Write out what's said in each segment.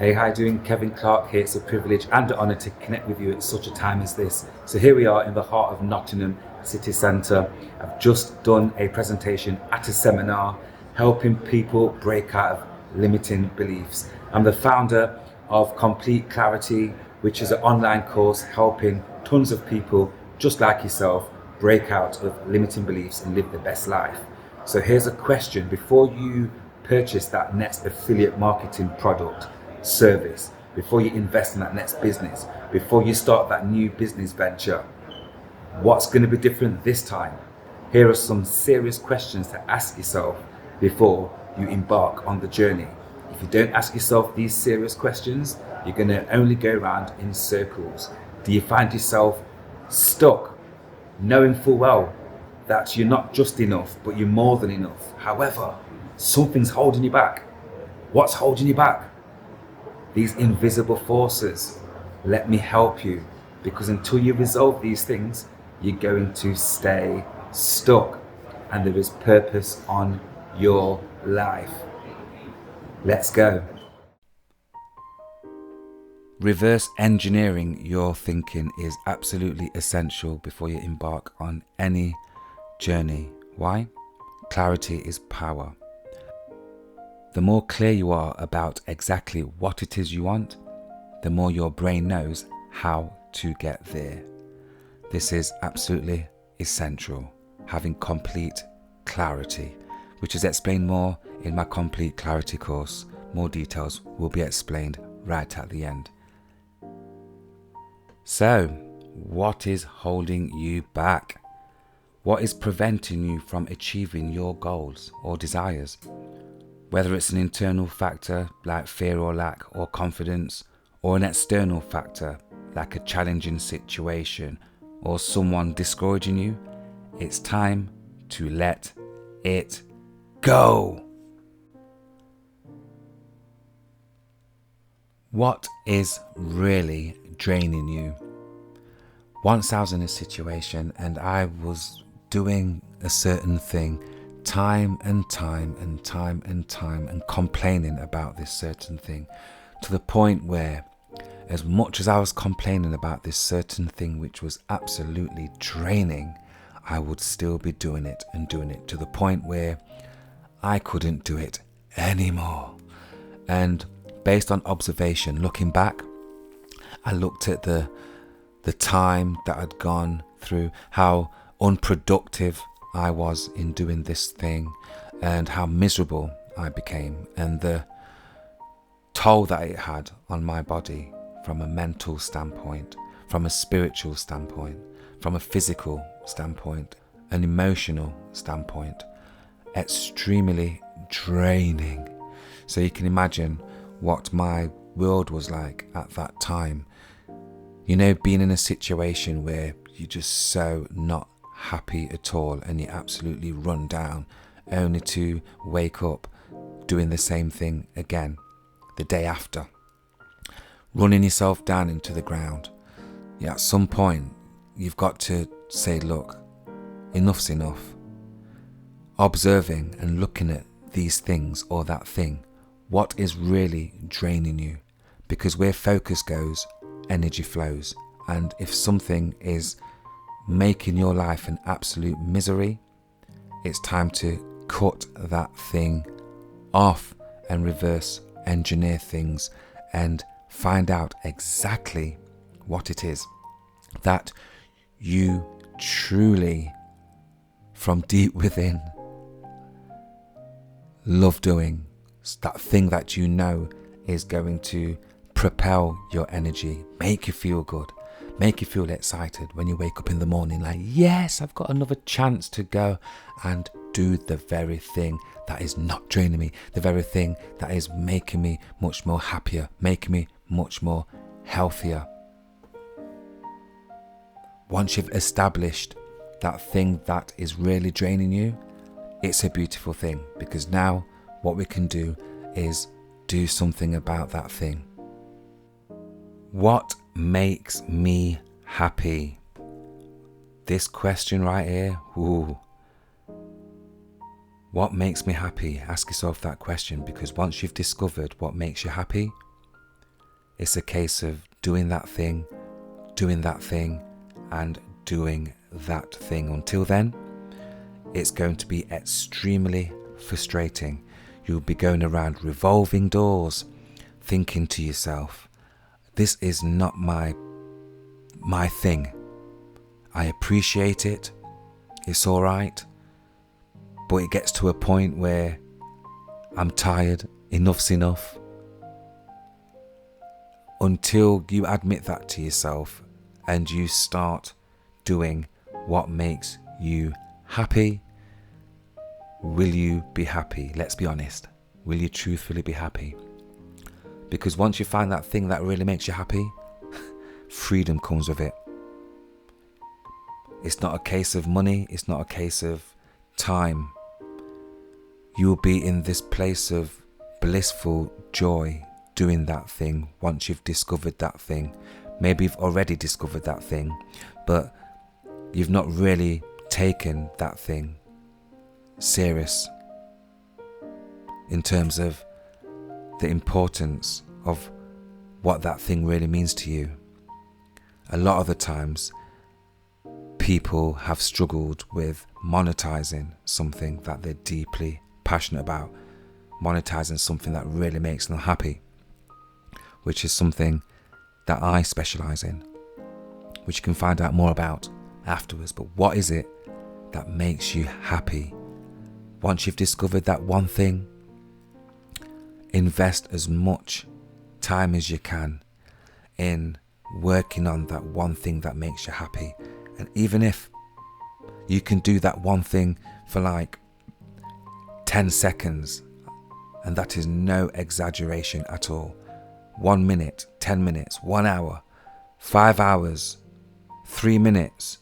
Hey, how you doing? Kevin Clark here. It's a privilege and an honour to connect with you at such a time as this. So here we are in the heart of Nottingham city centre. I've just done a presentation at a seminar helping people break out of limiting beliefs. I'm the founder of Complete Clarity, which is an online course helping tons of people just like yourself break out of limiting beliefs and live the best life. So here's a question: before you purchase that next affiliate marketing product, service, before you invest in that next business, before you start that new business venture, what's going to be different this time? Here are some serious questions to ask yourself before you embark on the journey. If you don't ask yourself these serious questions, you're going to only go around in circles. Do you find yourself stuck, knowing full well that you're not just enough, but you're more than enough? However, something's holding you back. What's holding you back? These invisible forces. Let me help you, because until you resolve these things, you're going to stay stuck, and there is purpose on your life. Let's go. Reverse engineering your thinking is absolutely essential before you embark on any journey. Why? Clarity is power. The more clear you are about exactly what it is you want, the more your brain knows how to get there. This is absolutely essential, having complete clarity, which is explained more in my Complete Clarity course. More details will be explained right at the end. So, what is holding you back? What is preventing you from achieving your goals or desires? Whether it's an internal factor like fear or lack or confidence, or an external factor like a challenging situation or someone discouraging you, it's time to let it go. What is really draining you? Once I was in a situation and I was doing a certain thing time and time and complaining about this certain thing, to the point where, as much as I was complaining about this certain thing which was absolutely draining, I would still be doing it to the point where I couldn't do it anymore. And based on observation, looking back, I looked at the time that I'd gone through, how unproductive I was in doing this thing, and how miserable I became, and the toll that it had on my body from a mental standpoint, from a spiritual standpoint, from a physical standpoint, an emotional standpoint. Extremely draining. So you can imagine what my world was like at that time. You know, being in a situation where you're just so not happy at all and you're absolutely run down, only to wake up doing the same thing again the day after, running yourself down into the ground. Yeah, at some point you've got to say, look, enough's enough. Observing and looking at these things or that thing, what is really draining you? Because where focus goes, energy flows. And if something is making your life an absolute misery, it's time to cut that thing off and reverse engineer things and find out exactly what it is that you truly, from deep within, love doing. That thing that you know is going to propel your energy, make you feel good, make you feel excited when you wake up in the morning, like, yes, I've got another chance to go and do the very thing that is not draining me, the very thing that is making me much more happier, making me much more healthier. Once you've established that thing that is really draining you, it's a beautiful thing, because now what we can do is do something about that thing. What makes me happy? This question right here, ooh. What makes me happy? Ask yourself that question, because once you've discovered what makes you happy, It's a case of doing that thing, and doing that thing. Until then, it's going to be extremely frustrating. You'll be going around revolving doors, thinking to yourself, this is not my thing. I appreciate it. It's all right. But it gets to a point where I'm tired. Enough's enough. Until you admit that to yourself and you start doing what makes you happy, will you be happy? Let's be honest. Will you truthfully be happy? Because once you find that thing that really makes you happy, freedom comes with it. It's not a case of money. It's not a case of time. You'll be in this place of blissful joy doing that thing once you've discovered that thing. Maybe you've already discovered that thing, but you've not really taken that thing serious in terms of the importance of what that thing really means to you. A lot of the times, people have struggled with monetizing something that they're deeply passionate about, monetizing something that really makes them happy, which is something that I specialize in, which you can find out more about afterwards. But what is it that makes you happy? Once you've discovered that one thing, invest as much time as you can in working on that one thing that makes you happy. And even if you can do that one thing for like 10 seconds, and that is no exaggeration at all, 1 minute, 10 minutes, 1 hour, 5 hours, 3 minutes,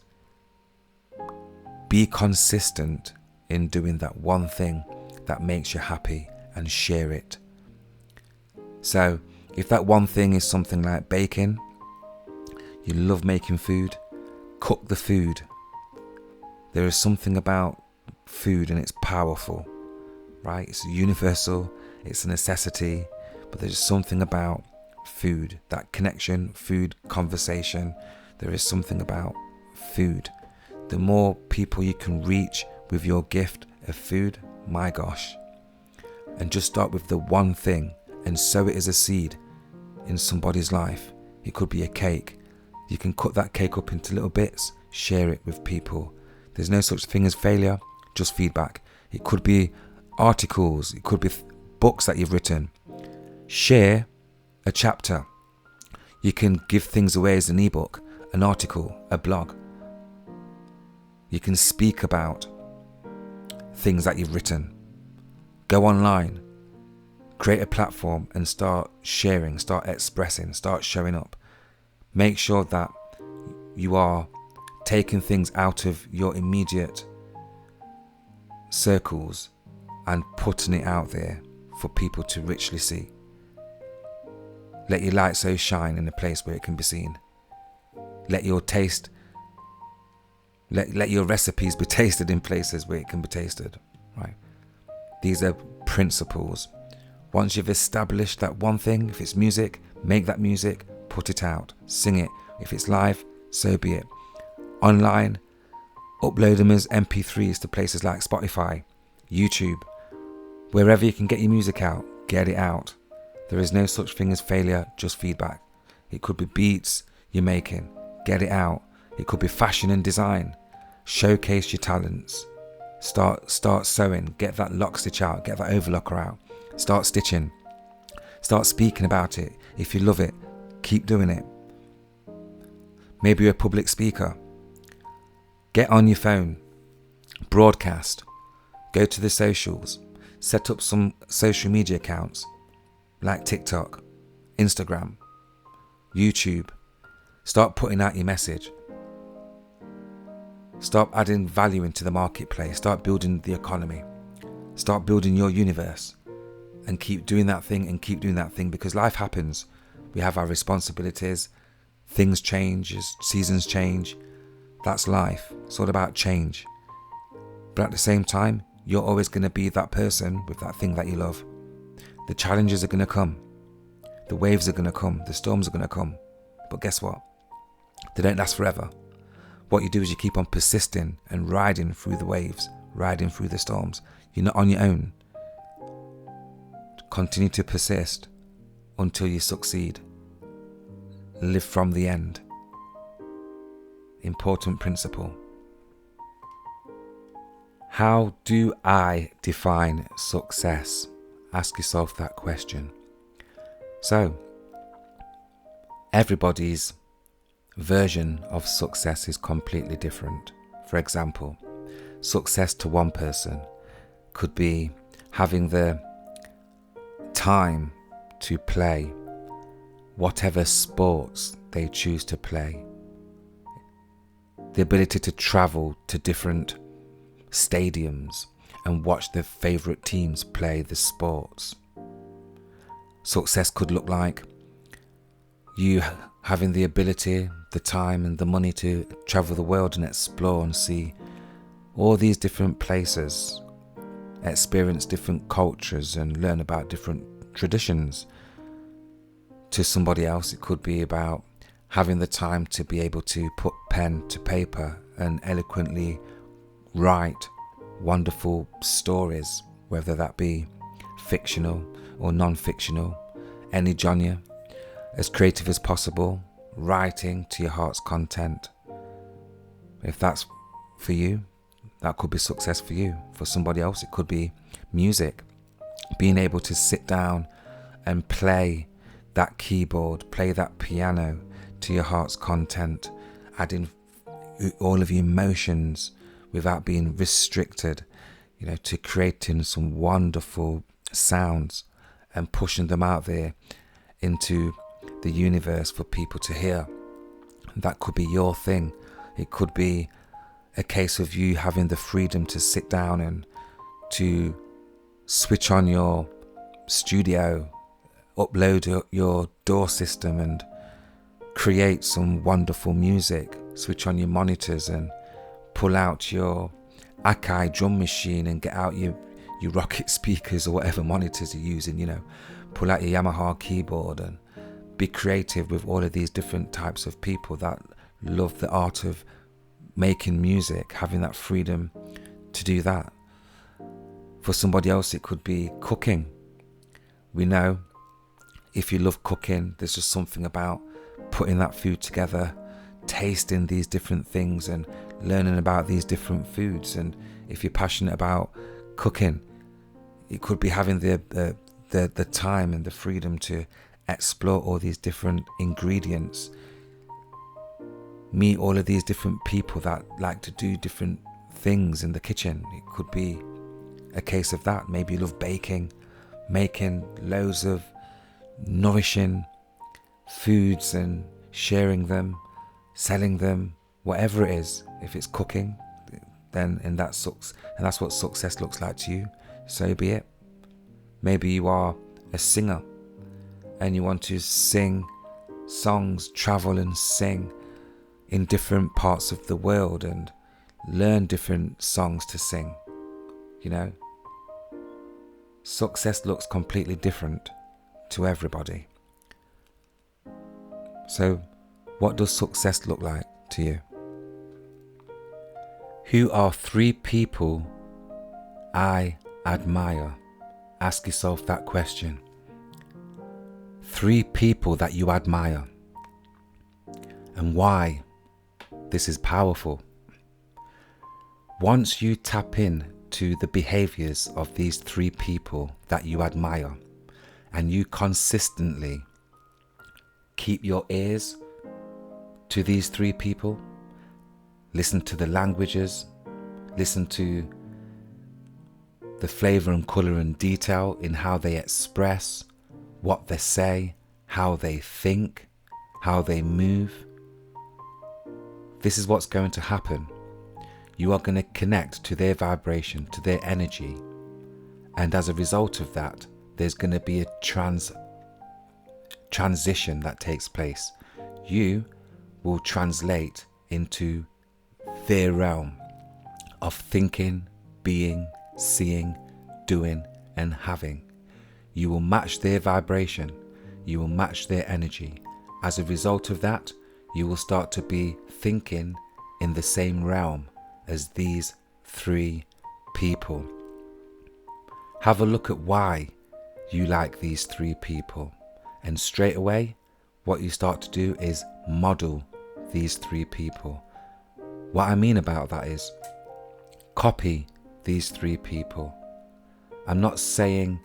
be consistent in doing that one thing that makes you happy and share it. So if that one thing is something like baking, you love making food, cook the food. There is something about food and it's powerful, right? It's universal, it's a necessity, but there's something about food, that connection, food, conversation. There is something about food. The more people you can reach with your gift of food, my gosh. And just start with the one thing and sow it as a seed in somebody's life. It could be a cake. You can cut that cake up into little bits, share it with people. There's no such thing as failure, just feedback. It could be articles, it could be books that you've written. Share a chapter. You can give things away as an ebook, an article, a blog. You can speak about things that you've written. Go online, create a platform and start sharing, start expressing, start showing up. Make sure that you are taking things out of your immediate circles and putting it out there for people to richly see. Let your light so shine in a place where it can be seen. Let your taste, let your recipes be tasted in places where it can be tasted, right? These are principles. Once you've established that one thing, if it's music, make that music, put it out, sing it. If it's live, so be it. Online, upload them as MP3s to places like Spotify, YouTube. Wherever you can get your music out, get it out. There is no such thing as failure, just feedback. It could be beats you're making, get it out. It could be fashion and design. Showcase your talents. Start sewing, get that lock stitch out, get that overlocker out. Start stitching. Start speaking about it. If you love it, keep doing it. Maybe you're a public speaker. Get on your phone, broadcast, go to the socials, set up some social media accounts like TikTok, Instagram, YouTube. Start putting out your message. Start adding value into the marketplace. Start building the economy. Start building your universe. And keep doing that thing and keep doing that thing, because life happens. We have our responsibilities. Things change as seasons change. That's life. It's all about change. But at the same time, you're always going to be that person with that thing that you love. The challenges are going to come. The waves are going to come, the storms are going to come. But guess what? They don't last forever. What you do is you keep on persisting and riding through the waves, riding through the storms. You're not on your own. Continue to persist until you succeed. Live from the end. Important principle. How do I define success? Ask yourself that question. So, everybody's version of success is completely different. For example, success to one person could be having the time to play whatever sports they choose to play, the ability to travel to different stadiums and watch their favourite teams play the sports. Success could look like you having the ability, the time and the money to travel the world and explore and see all these different places, experience different cultures and learn about different traditions. To somebody else, it could be about having the time to be able to put pen to paper and eloquently write wonderful stories, whether that be fictional or non-fictional, any genre, as creative as possible, writing to your heart's content. If that's for you, that could be success for you. For somebody else, it could be music, being able to sit down and play that keyboard, play that piano to your heart's content, adding all of your emotions without being restricted, to creating some wonderful sounds and pushing them out there into the universe for people to hear. That could be your thing. It could be a case of you having the freedom to sit down and to switch on your studio, upload your DAW system and create some wonderful music, switch on your monitors and pull out your Akai drum machine and get out your Rocket speakers or whatever monitors you're using, pull out your Yamaha keyboard and be creative with all of these different types of people that love the art of making music, having that freedom to do that. For somebody else, it could be cooking. We know if you love cooking, there's just something about putting that food together, tasting these different things and learning about these different foods. And if you're passionate about cooking, it could be having the time and the freedom to explore all these different ingredients, meet all of these different people that like to do different things in the kitchen. It could be a case of that. Maybe you love baking, making loads of nourishing foods and sharing them, selling them, whatever it is. If it's cooking, then and that's what success looks like to you, so be it. Maybe you are a singer and you want to sing songs, travel and sing in different parts of the world and learn different songs to sing. Success looks completely different to everybody. So, what does success look like to you? Who are 3 people I admire? Ask yourself that question. 3 people that you admire. And why? This is powerful. Once you tap in to the behaviors of these 3 people that you admire, and you consistently keep your ears to these 3 people, listen to the languages, listen to the flavor and color and detail in how they express, what they say, how they think, how they move. This is what's going to happen. You are going to connect to their vibration, to their energy. And as a result of that, there's going to be a transition that takes place. You will translate into their realm of thinking, being, seeing, doing, and having. You will match their vibration. you will match their energy. As a result of that, you will start to be thinking in the same realm as these 3 people. Have a look at why you like these 3 people, and straight away what you start to do is model these 3 people. What I mean about that is copy these 3 people. I'm not saying,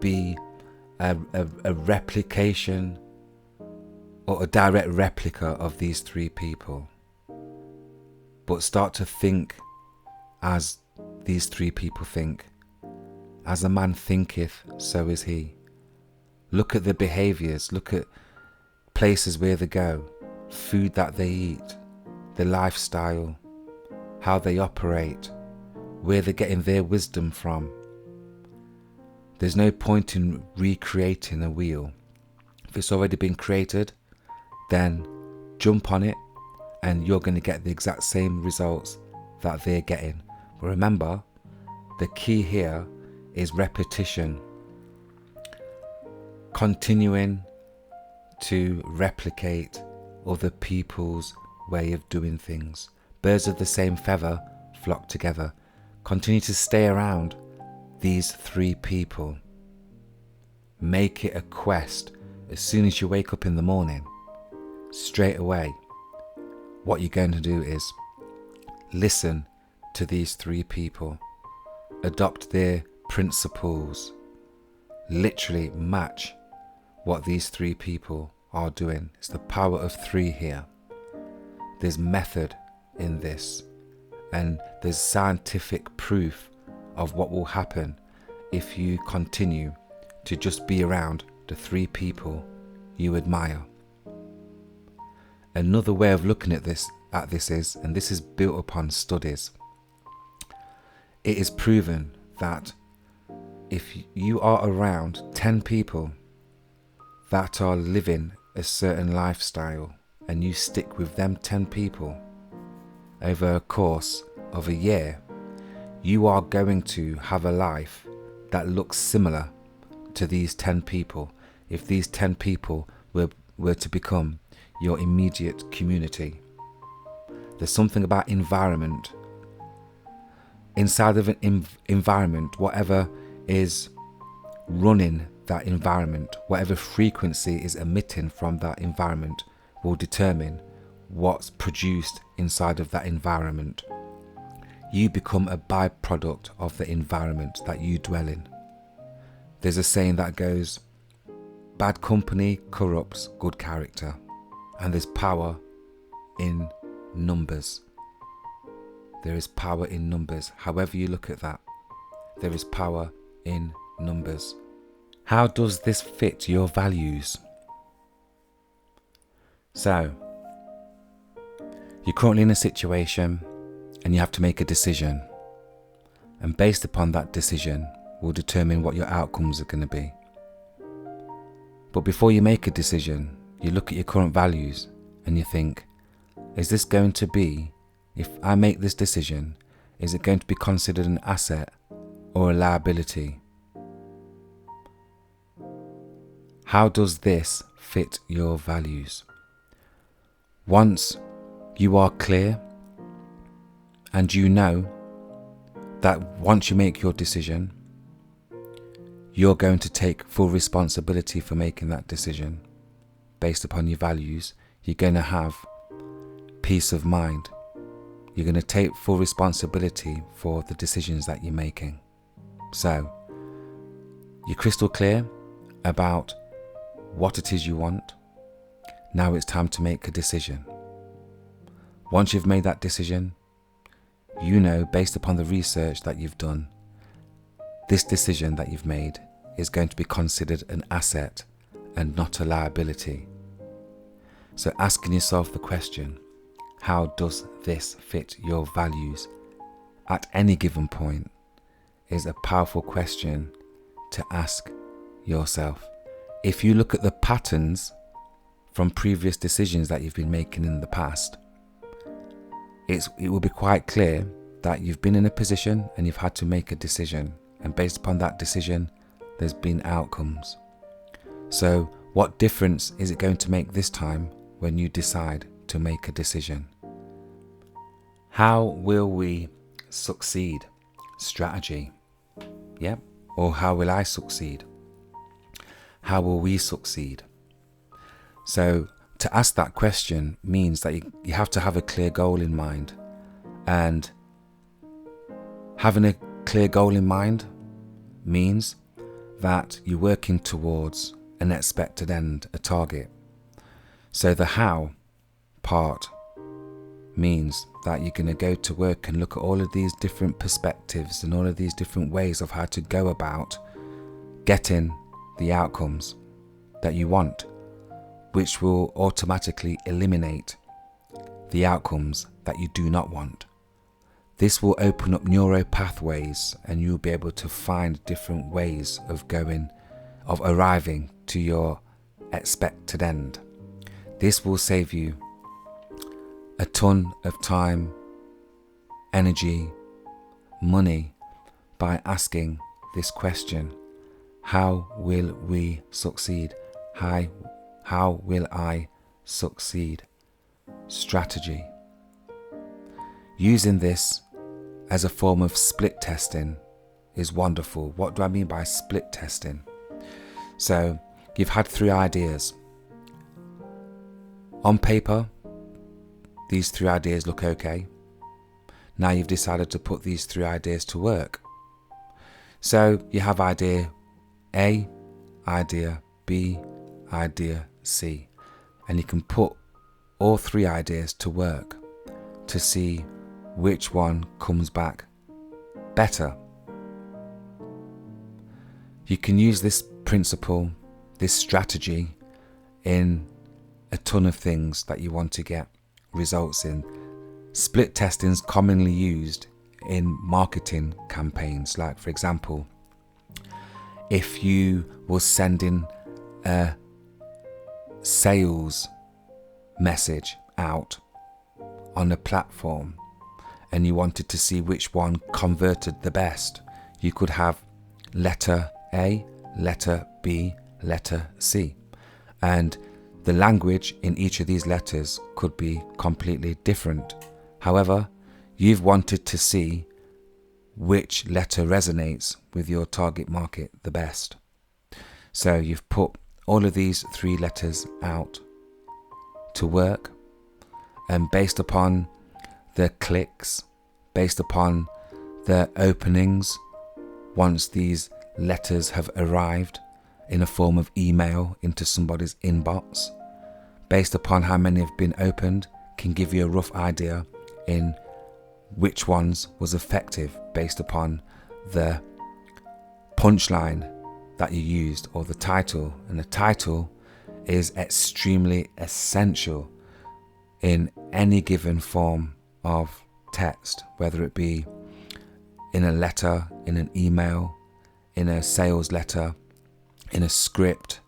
be a replication or a direct replica of these 3 people, but start to think as these 3 people think. As a man thinketh, so is he. Look at the behaviours, look at places where they go, food that they eat, the lifestyle, how they operate, where they're getting their wisdom from. There's no point in recreating a wheel. If it's already been created, then jump on it and you're going to get the exact same results that they're getting. But remember, the key here is repetition. Continuing to replicate other people's way of doing things. Birds of the same feather flock together. Continue to stay around these 3 people. Make it a quest. As soon as you wake up in the morning, straight away, what you're going to do is listen to these 3 people, adopt their principles, literally match what these 3 people are doing. It's the power of 3 here. There's method in this, and there's scientific proof of what will happen if you continue to just be around the 3 people you admire. Another way of looking at this is, and this is built upon studies, it is proven that if you are around 10 people that are living a certain lifestyle and you stick with them 10 people over a course of a year, you are going to have a life that looks similar to these 10 people. If these 10 people were to become your immediate community. There's something about environment. Inside of an environment, whatever is running that environment, whatever frequency is emitting from that environment will determine what's produced inside of that environment. You become a byproduct of the environment that you dwell in. There's a saying that goes, bad company corrupts good character, and there's power in numbers. There is power in numbers. However you look at that, there is power in numbers. How does this fit your values? So, you're currently in a situation and you have to make a decision, and based upon that decision will determine what your outcomes are going to be. But before you make a decision, you look at your current values and you think, is this going to be, if I make this decision, is it going to be considered an asset or a liability? How does this fit your values? Once you are clear and you know that once you make your decision, you're going to take full responsibility for making that decision based upon your values, you're going to have peace of mind. You're going to take full responsibility for the decisions that you're making. So, you're crystal clear about what it is you want. Now it's time to make a decision. Once you've made that decision, you know, based upon the research that you've done, this decision that you've made is going to be considered an asset and not a liability. So asking yourself the question, how does this fit your values at any given point, is a powerful question to ask yourself. If you look at the patterns from previous decisions that you've been making in the past, it will be quite clear that you've been in a position and you've had to make a decision, and based upon that decision there's been outcomes. So what difference is it going to make this time when you decide to make a decision? How will we succeed? Strategy. Yep. Or how will I succeed? How will we succeed? So to ask that question means that you have to have a clear goal in mind. And having a clear goal in mind means that you're working towards an expected end, a target. So the how part means that you're going to go to work and look at all of these different perspectives and all of these different ways of how to go about getting the outcomes that you want, which will automatically eliminate the outcomes that you do not want. This will open up neuro pathways and you'll be able to find different ways of arriving to your expected end. This will save you a ton of time, energy, money by asking this question: how will we succeed? How will I succeed? Strategy. Using this as a form of split testing is wonderful. What do I mean by split testing? So you've had 3 ideas. On paper, these 3 ideas look okay. Now you've decided to put these 3 ideas to work. So you have idea A, idea B, idea C, and you can put all 3 ideas to work to see which one comes back better. You can use this principle, this strategy, in a ton of things that you want to get results in. Split testing is commonly used in marketing campaigns. Like, for example, if you were sending a sales message out on a platform and you wanted to see which one converted the best, you could have letter A, letter B, letter C, and the language in each of these letters could be completely different. However, you've wanted to see which letter resonates with your target market the best. So you've put all of these 3 letters out to work, and based upon the clicks, based upon the openings, once these letters have arrived in a form of email into somebody's inbox, based upon how many have been opened, can give you a rough idea in which ones was effective based upon the punchline that you used or the title. And the title is extremely essential in any given form of text, whether it be in a letter, in an email, in a sales letter, in a script,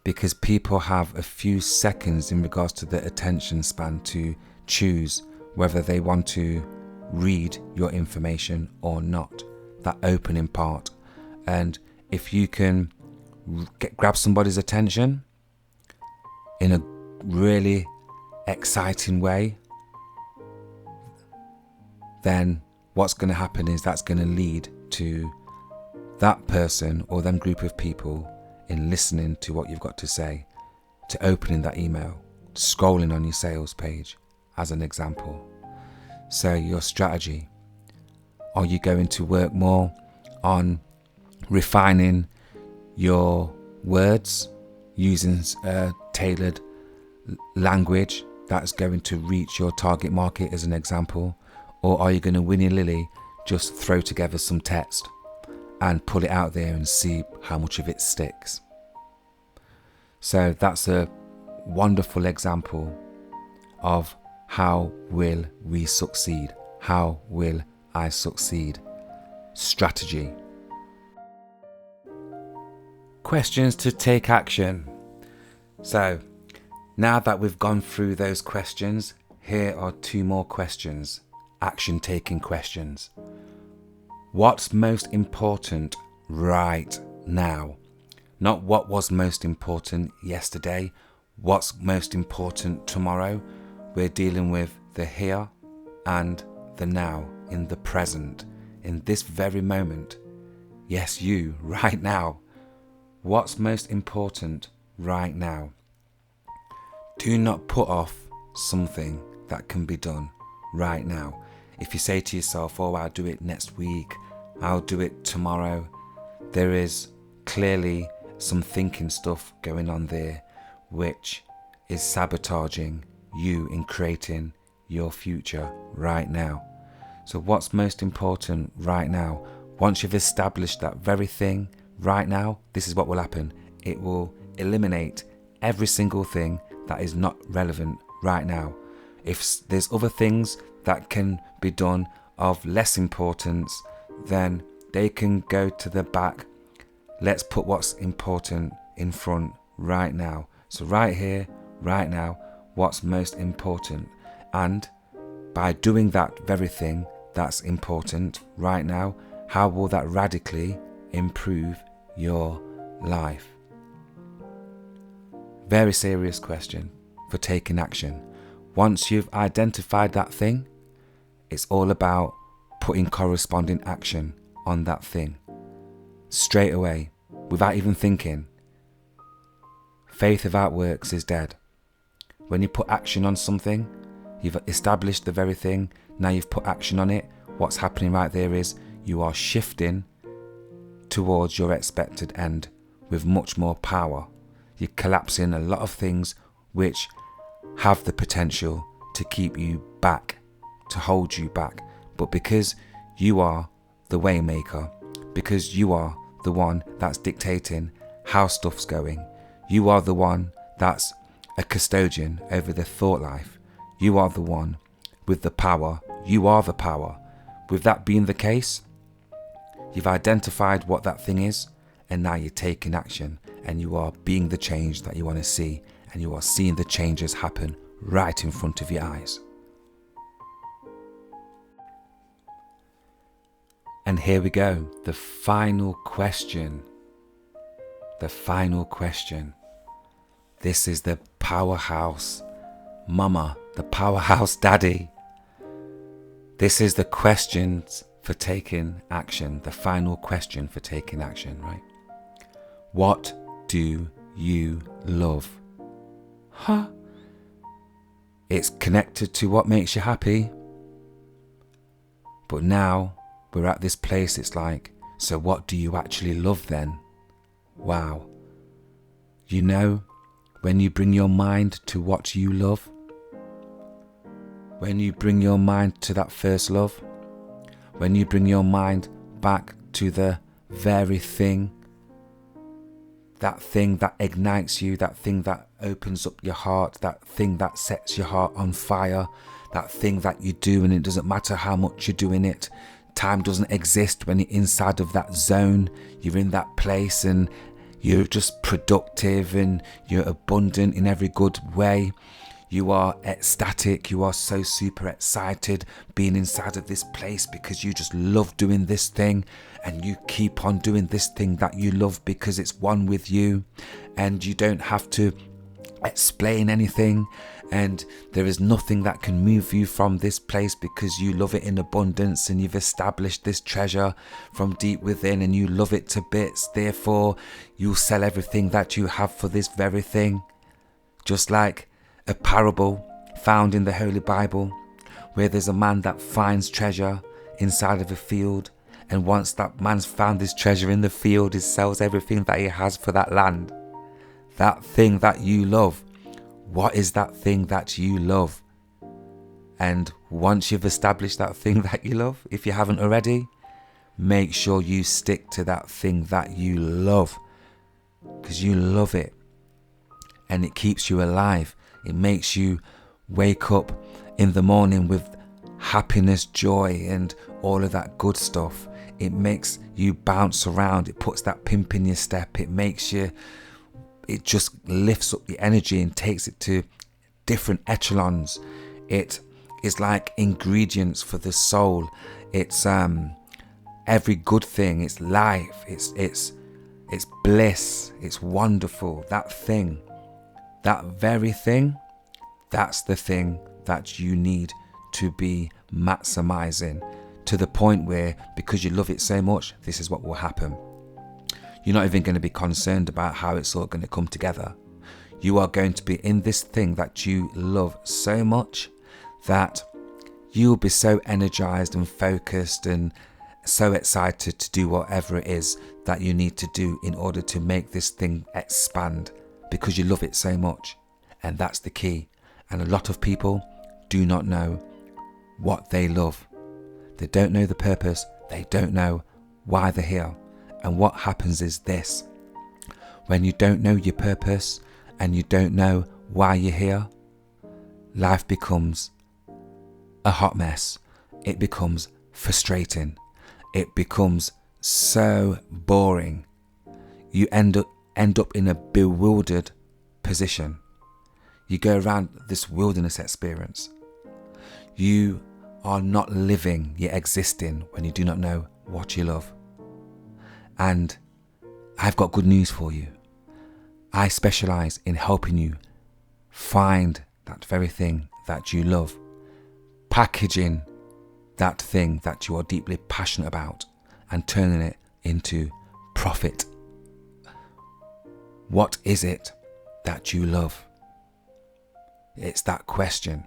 because people have a few seconds in regards to their attention span to choose whether they want to read your information or not, that opening part. And if you can grab somebody's attention in a really exciting way, then what's going to happen is that's going to lead to that person or them group of people in listening to what you've got to say, to opening that email, scrolling on your sales page, as an example. So your strategy: are you going to work more on refining your words, using tailored language that's going to reach your target market, as an example? Or are you going to willy-nilly just throw together some text and pull it out there and see how much of it sticks? So that's a wonderful example of how will we succeed? How will I succeed? Strategy. Questions to take action. So now that we've gone through those questions, here are 2 more questions, action taking questions. What's most important right now? Not what was most important yesterday, what's most important tomorrow. We're dealing with the here and the now, in the present, in this very moment. Yes, you, right now. What's most important right now? Do not put off something that can be done right now. If you say to yourself, oh, I'll do it next week, I'll do it tomorrow, there is clearly some thinking stuff going on there which is sabotaging you in creating your future right now. So what's most important right now? Once you've established that very thing right now, this is what will happen. It will eliminate every single thing that is not relevant right now. If there's other things that can be done of less importance, then they can go to the back. Let's put what's important in front right now. So right here, right now, what's most important? And by doing that very thing that's important right now, how will that radically improve your life? Very serious question for taking action. Once you've identified that thing, it's all about putting corresponding action on that thing. Straight away, without even thinking. Faith without works is dead. When you put action on something, you've established the very thing, now you've put action on it, what's happening right there is you are shifting towards your expected end with much more power. You're collapsing a lot of things which have the potential to keep you back, to hold you back. But because you are the way maker, because you are the one that's dictating how stuff's going, you are the one that's a custodian over the thought life, you are the one with the power, you are the power. With that being the case, you've identified what that thing is, and now you're taking action, and you are being the change that you want to see, and you are seeing the changes happen right in front of your eyes. And here we go, the final question. The final question. This is the powerhouse mama, the powerhouse daddy. This is the questions for taking action, the final question for taking action, right? What do you love? Huh? It's connected to what makes you happy. But now we're at this place, it's like, so what do you actually love then? Wow. You know, when you bring your mind to what you love, when you bring your mind to that first love, when you bring your mind back to the very thing, that thing that ignites you, that thing that opens up your heart, that thing that sets your heart on fire, that thing that you do and it doesn't matter how much you're doing it. Time doesn't exist when you're inside of that zone. You're in that place and you're just productive and you're abundant in every good way. You are ecstatic, you are so super excited being inside of this place because you just love doing this thing, and you keep on doing this thing that you love because it's one with you, and you don't have to explain anything, and there is nothing that can move you from this place because you love it in abundance, and you've established this treasure from deep within and you love it to bits. Therefore you'll sell everything that you have for this very thing. Just like a parable found in the Holy Bible where there's a man that finds treasure inside of a field, and once that man's found this treasure in the field, he sells everything that he has for that land. That thing that you love, what is that thing that you love? And once you've established that thing that you love, if you haven't already, make sure you stick to that thing that you love, because you love it and it keeps you alive. It makes you wake up in the morning with happiness, joy, and all of that good stuff. It makes you bounce around. It puts that pimp in your step. It just lifts up your energy and takes it to different echelons. It is like ingredients for the soul. It's every good thing. It's life. It's It's bliss. It's wonderful. That thing, that very thing, that's the thing that you need to be maximizing to the point where, because you love it so much, this is what will happen. You're not even going to be concerned about how it's all going to come together. You are going to be in this thing that you love so much that you'll be so energized and focused and so excited to do whatever it is that you need to do in order to make this thing expand, because you love it so much. And that's the key. And a lot of people do not know what they love. They don't know the purpose. They don't know why they're here. And what happens is this: when you don't know your purpose and you don't know why you're here, life becomes a hot mess. It becomes frustrating. It becomes so boring. You end up in a bewildered position. You go around this wilderness experience. You are not living, you're existing when you do not know what you love. And I've got good news for you. I specialize in helping you find that very thing that you love, packaging that thing that you are deeply passionate about and turning it into profit. What is it that you love? It's that question.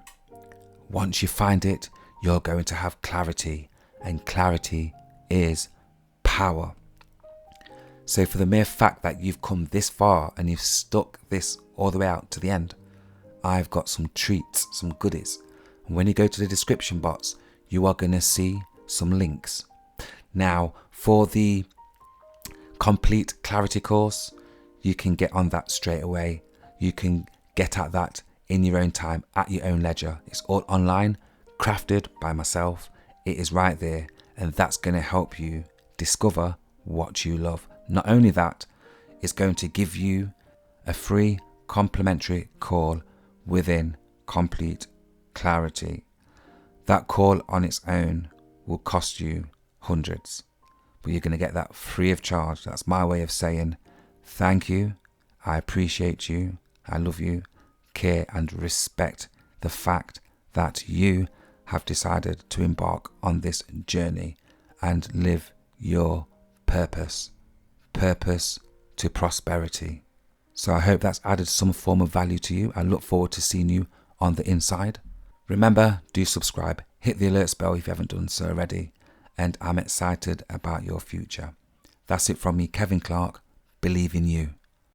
Once you find it, you're going to have clarity, and clarity is power. So for the mere fact that you've come this far and you've stuck this all the way out to the end, I've got some treats, some goodies. And when you go to the description box, you are going to see some links. Now, for the complete clarity course, you can get on that straight away. You can get at that in your own time, at your own leisure. It's all online, crafted by myself. It is right there, and that's going to help you discover what you love. Not only that, it's going to give you a free complimentary call within Complete Clarity. That call on its own will cost you hundreds, but you're going to get that free of charge. That's my way of saying thank you, I appreciate you, I love you, care and respect the fact that you have decided to embark on this journey and live your purpose to prosperity. So I hope that's added some form of value to you. I look forward to seeing you on the inside. Remember, do subscribe, hit the alerts bell if you haven't done so already, and I'm excited about your future. That's it from me, Kevin Clark. Believe in you.